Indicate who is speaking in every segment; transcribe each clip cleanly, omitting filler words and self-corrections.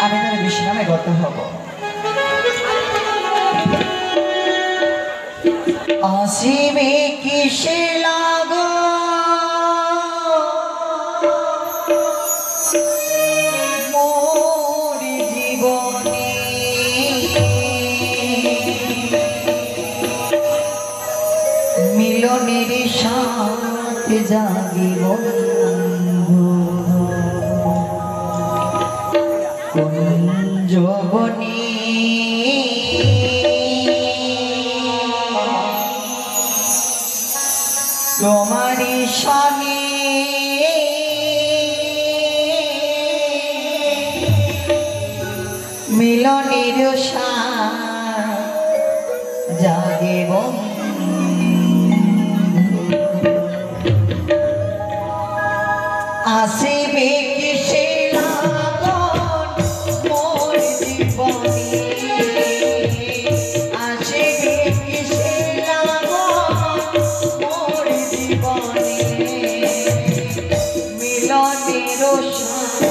Speaker 1: আমি তাহলে বিশ্রামে গত হব। আসিবে কিসে লাগো মোর জীবনে, মিলনের সাথে জাগিব কুঞ্জবনে। তোমারি স্বামী মিলনের সাথে জাগিব আসিবে কিসে লাগন মোর জীবনে, আসিবে কিসে লাগন মোর জীবনে, মিলনের সাথে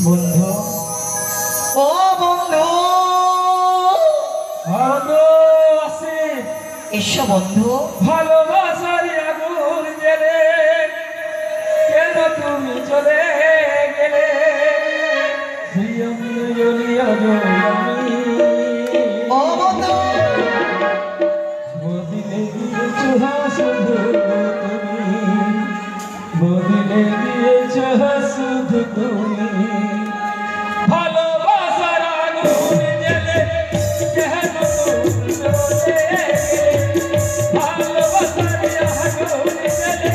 Speaker 1: বন্ধু, ও বন্ধু, এসো বন্ধু।
Speaker 2: ভালোবাসার আগুন জ্বেলে কেন তুমি চলে গেলে,
Speaker 1: ও বন্ধু,
Speaker 2: বদলে দিয়েছ শুধু তুমি, বদলে দিয়েছ শুধু তুমি। ভালোবাসার আগুন জ্বেলে কেন তুমি চলে গেলে, ভালোবাসার আগুন জ্বেলে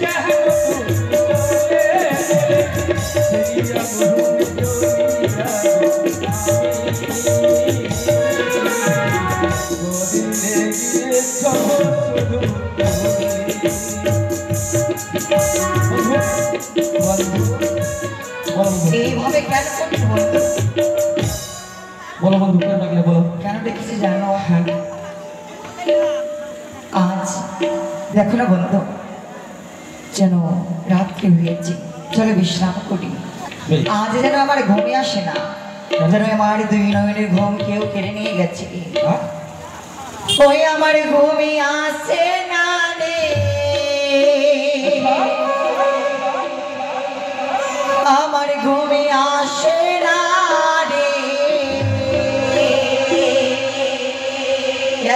Speaker 2: কেন তুমি চলে গেলে, সেই আগুন জ্বলিয়া বদলে দিয়েছ শুধু
Speaker 1: এইভাবে কেন করছো বন্ধু?
Speaker 2: বলো বন্ধু, কেন ডাকলে বলো।
Speaker 1: কেন দেখেছি জানো? হ্যাঁ, আজ দেখো না বন্ধু, যেন রাত্রি হয়েছে, চলো বিশ্রাম করি। আজ যেন আমার ঘুমে আসে না, যেন আমার দুই নয়নের ঘুম কেউ কেড়ে নিয়ে গেছে। ওই আমার ঘুমি আসে না রে, আমার ঘুমি আসে না রে,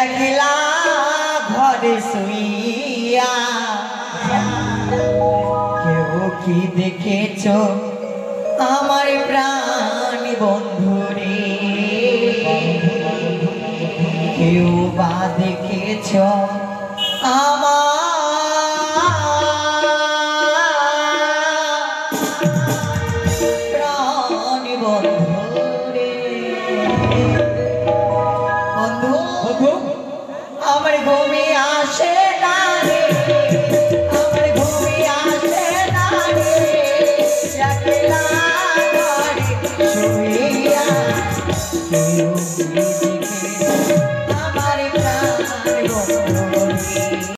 Speaker 1: একলা ঘরে শুইয়া কেউ কি দেখেছ আমার প্রাণ বন্ধুরে, কেউ বা দেখেছ আমার প্রাণ বন্ধুরে। বন্ধু
Speaker 2: বন্ধু
Speaker 1: আমার ঘুমি আসে না রে,